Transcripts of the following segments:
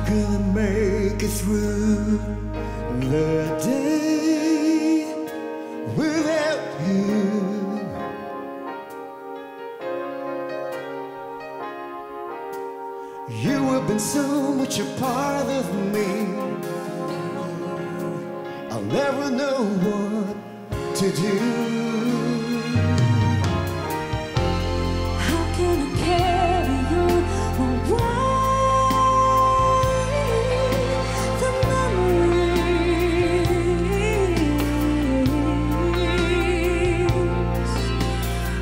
gonna make it through the day without you. You have been so much a part of me, I'll never know what to do. How can I carry on the memories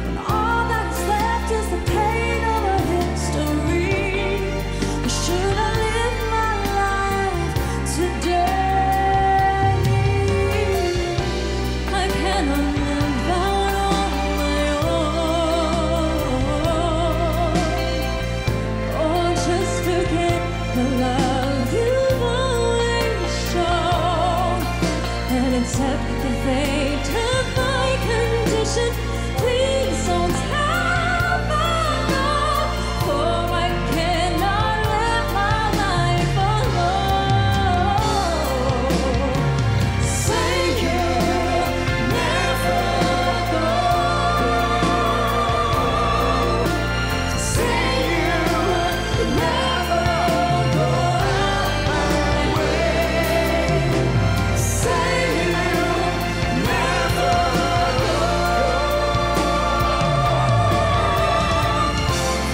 when all that's left is the pain of a history? Or should I live my life today? I cannot live out on my own, or just forget the love you've always shown and accept the fate of my condition. Please don't tell me no, for I cannot live my life alone. Say you'll never go. Say you'll never go out my way. Say you'll never go.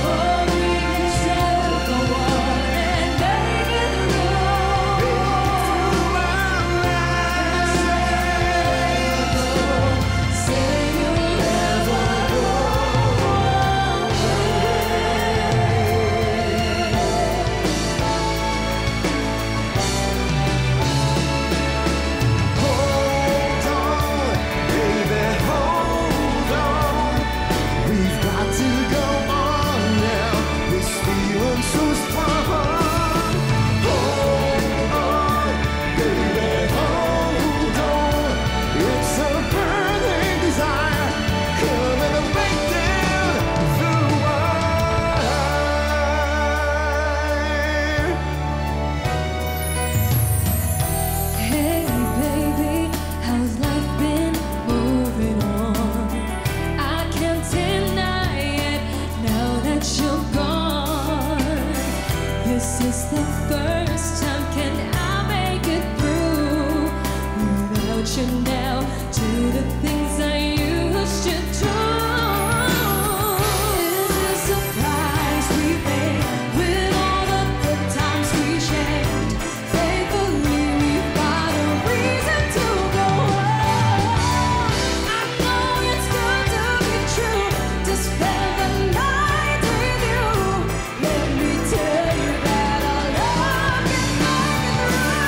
For we can still go on and make it through. Say you'll never go Hold on, baby, hold on. We've got to go on now. This feeling's so strong. Hold on, baby, hold on. It's a burning desire coming to break down the wire. Hey baby, how's life been moving on? I can't deny it now that you're gone. This is the first time, can I make it through without you now? Do the things I used to do. Is it a surprise we made with all the good times we shared? Thankfully, we've got a reason to go on. I know it's good to be true, to spend the night with you. Let me tell you that our love can make it through.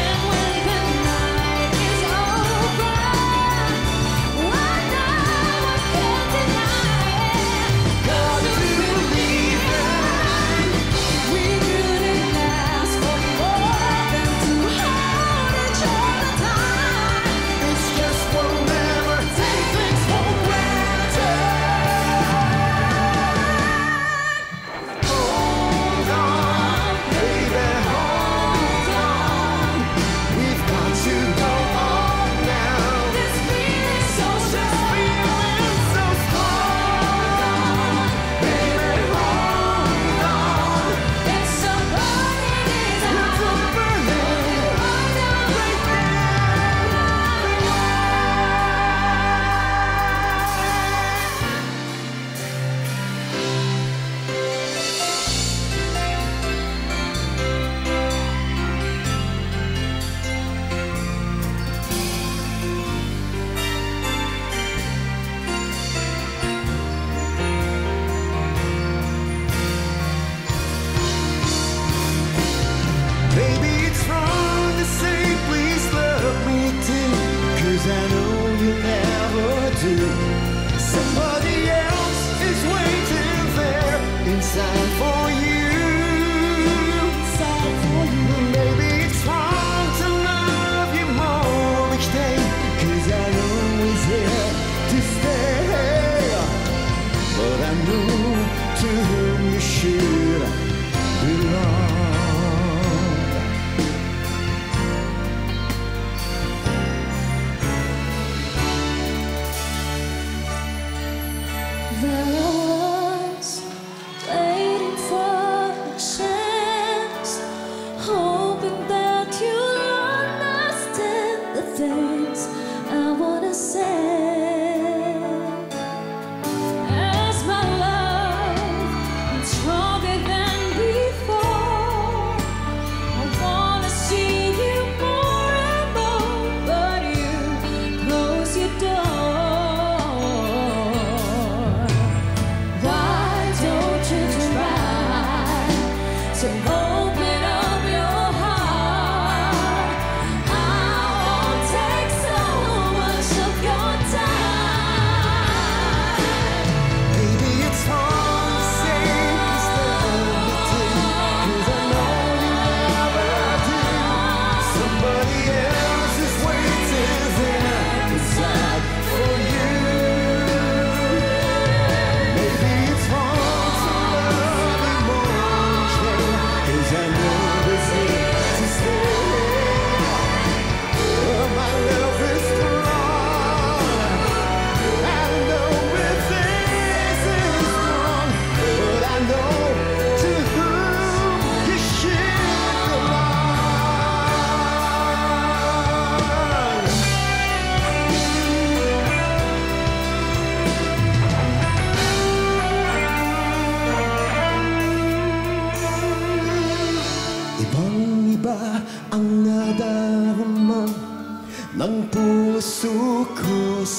And when the night is over, I know I can't deny it. 'Cause we believe we couldn't last for more than to hold each other tight. It's just we'll never take things for granted. Hold on, baby, hold on. We've got to go on now. This feeling so strong. Feeling so strong. Baby, hold on. It's a burning desire. It's a burning Right down, right Baby, it's wrong to say please love me too, 'cause I know you never do. Somebody else is waiting there inside for you. Maybe it's wrong to love you more each day, 'cause I know he's here to stay. But I know to whom you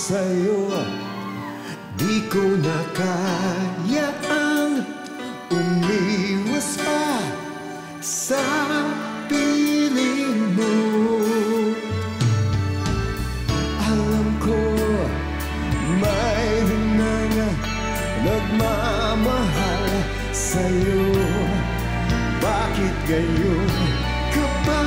sa'yo, di ko na kayang umiwas pa sa piling mo. Alam ko mayroon na nga nagmamahal sa'yo. Bakit gayon ka ba